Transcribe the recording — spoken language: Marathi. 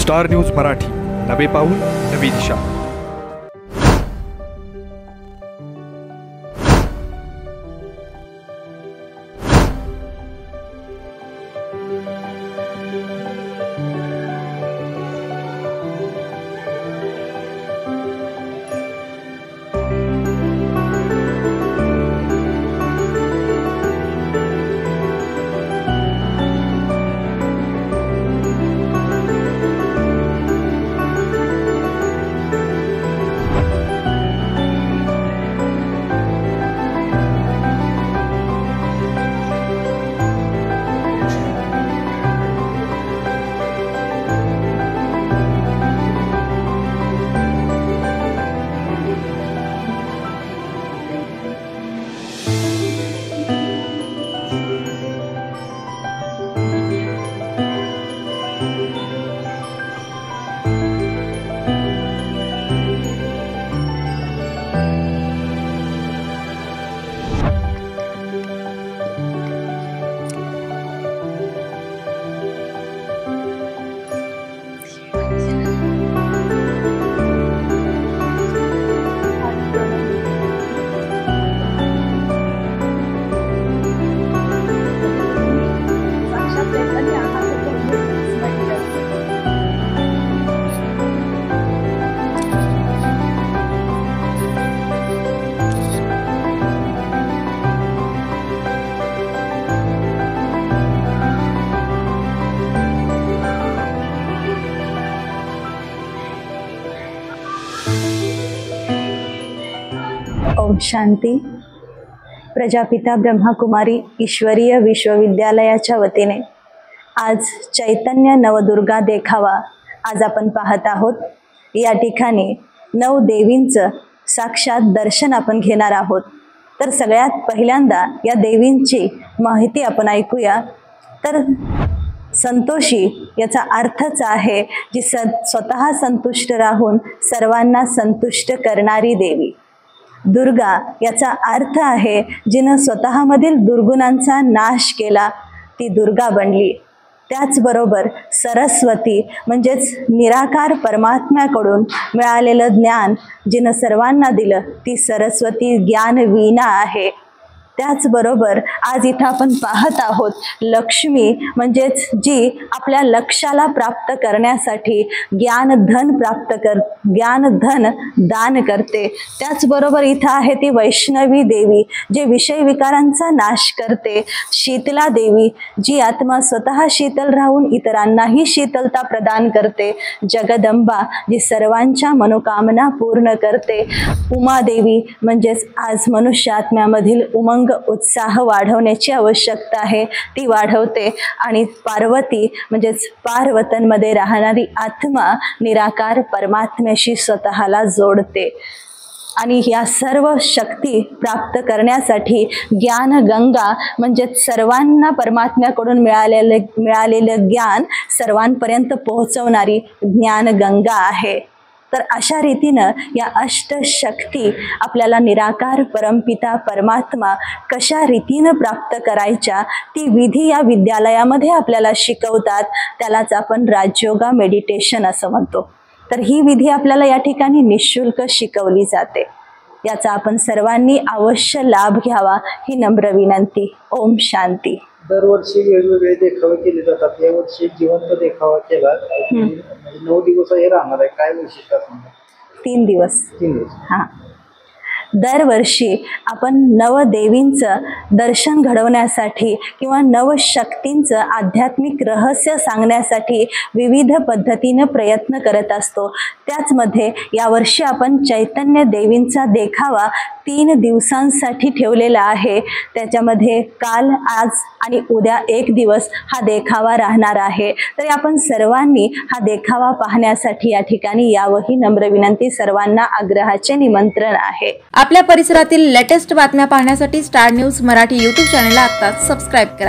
स्टार न्यूज मराठी, नवे पाऊल नवी दिशा। ओम शांती। प्रजापिता ब्रह्माकुमारी ईश्वरीय विश्वविद्यालयाच्या वतीने आज चैतन्य नवदुर्गा देखावा आज आपण पाहत आहोत। या ठिकाणी नऊ देवींचं साक्षात दर्शन आपण घेणार आहोत। तर सगळ्यात पहिल्यांदा या देवींची माहिती आपण ऐकूया। तर संतोषी याचा अर्थच आहे जी स्वतः संतुष्ट राहून सर्वांना संतुष्ट करणारी देवी। दुर्गा याचा अर्थ आहे जिनं स्वतःमधील दुर्गुणांचा नाश केला ती दुर्गा बनली। त्याचबरोबर सरस्वती म्हणजेच निराकार परमात्म्याकडून मिळालेलं ज्ञान जिनं सर्वांना दिलं ती सरस्वती ज्ञान वीणा आहे। त्याचबरोबर आज इथं आपण पाहत आहोत लक्ष्मी म्हणजेच जी आपल्या लक्ष्याला प्राप्त करण्यासाठी ज्ञान धन दान करते। त्याचबरोबर इथं आहे ती वैष्णवी देवी जे विषय विकारांचा नाश करते। शीतला देवी जी आत्मा स्वतः शीतल राहून इतरांनाही शीतलता प्रदान करते। जगदंबा जी सर्वांच्या मनोकामना पूर्ण करते। उमा देवी म्हणजेच आज मनुष्य आत्म्यामधील उमंग उत्साह वाढवण्याची आवश्यकता आहे ती वाढवते। आणि पार्वती म्हणजेच पार्वतनमध्ये राहणारी आत्मा निराकार परमात्म्याशी स्वतःला जोडते। आणि या सर्व शक्ती प्राप्त करण्यासाठी ज्ञान गंगा म्हणजे सर्वांना परमात्म्याकडून मिळालेलं ज्ञान सर्वांपर्यंत पोहोचवणारी ज्ञान गंगा आहे। तर अशा रीतीनं या अष्टशक्ती आपल्याला निराकार परमपिता परमात्मा कशा रीतीनं प्राप्त करायच्या ती विधी या विद्यालयामध्ये आपल्याला शिकवतात। त्यालाच आपण राजयोगा मेडिटेशन असं म्हणतो। तर ही विधी आपल्याला या ठिकाणी निशुल्क शिकवली जाते। याचा आपण सर्वांनी अवश्य लाभ घ्यावा ही नम्र विनंती। ओम शांती। दरवर्षी वेगवेगळे देखावे केले जातात। यावर्षी जिवंत देखावा केला। 9 दिवस हे राहणार आहे, काय विशेषता सांगा? 3 दिवस। 3 दिवस। हां, दरवर्षी आपण नवदेवींचं दर्शन घडवण्यासाठी किंवा नवशक्तींचं आध्यात्मिक रहस्य सांगण्यासाठी विविध पद्धतीने प्रयत्न करत असतो। त्याचमध्ये यावर्षी आपण चैतन्य देवींचा देखावा 3 दिवसांसाठी ठेवलेला आहे। त्याच्यामध्ये काल, आज आणि उद्या 1 दिवस हा देखावा राहणार आहे। तर आपण सर्वांनी हा देखावा पाहण्यासाठी या ठिकाणी यावं ही नम्र विनंती। सर्वांना आग्रहाचे निमंत्रण आहे। आपल्या परिसरातील लेटेस्ट बातम्या पाहण्यासाठी स्टार न्यूज मराठी YouTube चॅनलला आता सबस्क्राइब करा।